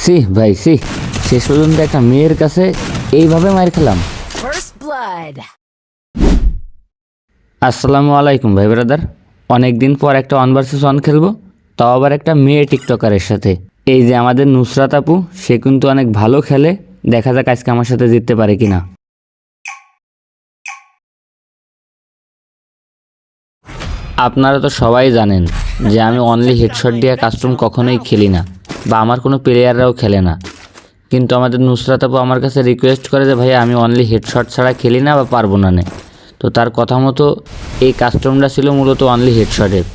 C ভাই C, শেষ পর্যন্ত একটা মেয়ের কাছে এইভাবে মার খেলাম। আসসালামু আলাইকুম ভাই ব্রাদার, অনেকদিন পর একটা 1 vs 1 খেলবো, তাও আবার একটা মেয়ে টিকটকারের সাথে। এই যে আমাদের নুসরাত আপু, সে কিন্তু অনেক ভালো খেলে। দেখা যাক আজকে আমার সাথে জিততে পারে কিনা। আপনারা তো সবাই জানেন যে আমি অনলি হেডশট দিয়ে কাস্টম কখনোই খেলি না, বা আমার কোনো প্লেয়াররাও খেলে না। কিন্তু আমাদের নুসরাত আপু আমার কাছে রিকোয়েস্ট করে যে ভাই আমি অনলি হেডশট ছাড়া খেলি না বা পারবো না। তো তার কথা মতো এই কাস্টমটা ছিল মূলত অনলি হেডশটের।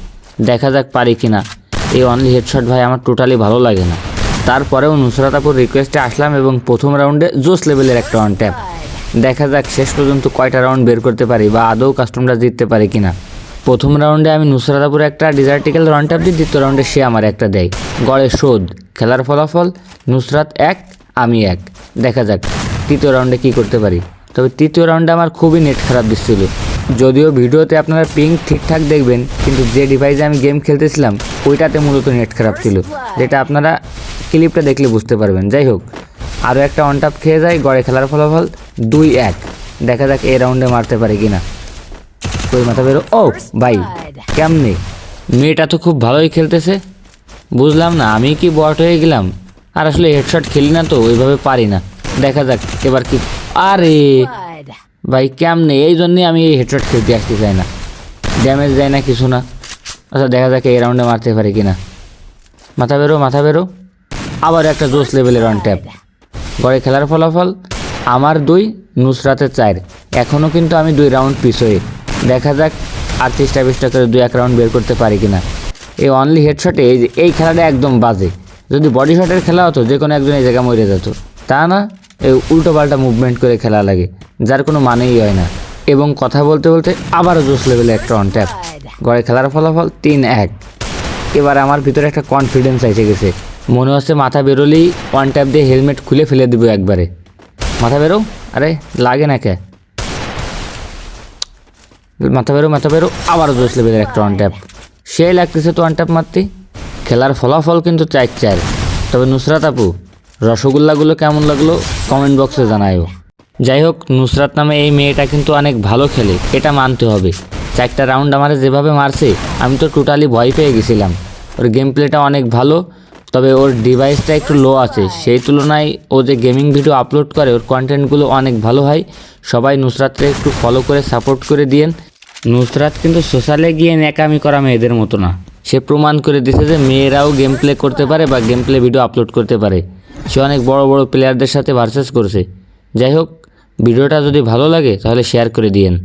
দেখা যাক পারি কি না। এই অনলি হেডশট ভাই আমার টোটালি ভালো লাগে না। তারপরেও নুসরাত আপুর রিকোয়েস্টে আসলাম এবং প্রথম রাউন্ডে জোস লেভেলের একটা ওয়ান ট্যাপ। দেখা যাক শেষ পর্যন্ত কয়টা রাউন্ড বের করতে পারি বা আদৌ কাস্টমটা জিততে পারি কিনা। প্রথম রাউন্ডে আমি নুসরাত আপুর একটা ডিজার্টিক্যাল ওয়ান ট্যাপ দিই, দ্বিতীয় রাউন্ডে সে আমার একটা দেয়। গড়ে শোধ। খেলার ফলাফল নুসরাত 1 আমি 1। দেখা যাক তৃতীয় রাউন্ডে কী করতে পারি। তবে তৃতীয় রাউন্ডে আমার খুবই নেট খারাপ দিচ্ছিল। যদিও ভিডিওতে আপনারা পিং ঠিকঠাক দেখবেন, কিন্তু যে ডিভাইসে আমি গেম খেলতেছিলাম ওইটাতে মূলত নেট খারাপ ছিল, যেটা আপনারা ক্লিপটা দেখলে বুঝতে পারবেন। যাই হোক, আরও একটা ওয়ান ট্যাপ খেয়ে যায়। গড়ে খেলার ফলাফল 2-1। দেখা যাক এই রাউন্ডে মারতে পারে কিনা। ওই মাথা বেরো। ও ভাই কেমনে, মেয়েটা তো খুব ভালোই খেলতেছে। বুঝলাম না আমি কি বট হয়ে গেলাম, আর আসলে হেডশট খেলি না তো ওইভাবে পারি না। দেখা যাক এবার কি। আরে ভাই কেমনে, এই জন্যই আমি এই হেডশট খেলতে আসতে চাই না, ড্যামেজ দেয় না কিছু না। আচ্ছা দেখা যাক এই রাউন্ডে মারতে পারি কিনা। মাথা বেরো মাথা বেরো। আবার একটা জোস লেভেলের ওয়ান ট্যাপ। গড়ে খেলার ফলাফল আমার 2, নুসরাতের 4। এখনও কিন্তু আমি 2 রাউন্ড পিছয়ে। দেখা যাক আর 30-20টা করে 2-1 রাউন্ড বের করতে পারি কিনা। এই অনলি হেডশটে এই খেলাটা একদম বাজে। যদি বডি শটের খেলা হতো যে কোনো একজন এই জায়গায় মরে যেত, তা না এই উল্টো পাল্টা মুভমেন্ট করে খেলা লাগে, যার কোনো মানেই হয় না। এবং কথা বলতে বলতে আবারও জোস লেভেলে একটা ওয়ান ট্যাপ। গড়ে খেলার ফলাফল 3-1। এবার আমার ভিতরে একটা কনফিডেন্স এসে গেছে। মনে হচ্ছে মাথা বেরোলেই ওয়ান ট্যাপ দিয়ে হেলমেট খুলে ফেলে দেবো একবারে। মাথা বেরো। আরে লাগে না কে। মাথা বেরো মাথা বেরো। আবারও জোস লেভেলের একটা ওয়ান ট্যাপ। সেই লাগতেছে তো ওয়ান ট্যাপ মারতে। খেলার ফলাফল কিন্তু 4-4। তবে নুসরাত আপু, রসগোল্লাগুলো কেমন লাগলো কমেন্ট বক্সে জানায়ও। যাই হোক, নুসরাত নামে এই মেয়েটা কিন্তু অনেক ভালো খেলে, এটা মানতে হবে। 4টা রাউন্ড আমার যেভাবে মারছে আমি তো টোটালি ভয় পেয়ে গেছিলাম। ওর গেম প্লেটা অনেক ভালো, তবে ওর ডিভাইসটা একটু লো আছে। সেই তুলনায় ও যে গেমিং ভিডিও আপলোড করে ওর কন্টেন্টগুলো অনেক ভালো হয়। সবাই নুসরাতকে একটু ফলো করে সাপোর্ট করে দিয়েন। নুসরাত কিন্তু সোশ্যালে গিয়ে ন্যাকামি করা মেয়েদের মতো না। সে প্রমাণ করে দিয়েছে যে মেয়েরাও গেম প্লে করতে পারে বা গেম প্লে ভিডিও আপলোড করতে পারে। সে অনেক বড় বড় প্লেয়ারদের সাথে ভার্সেস করছে। যাই হোক, ভিডিওটা যদি ভালো লাগে তাহলে শেয়ার করে দিয়েন।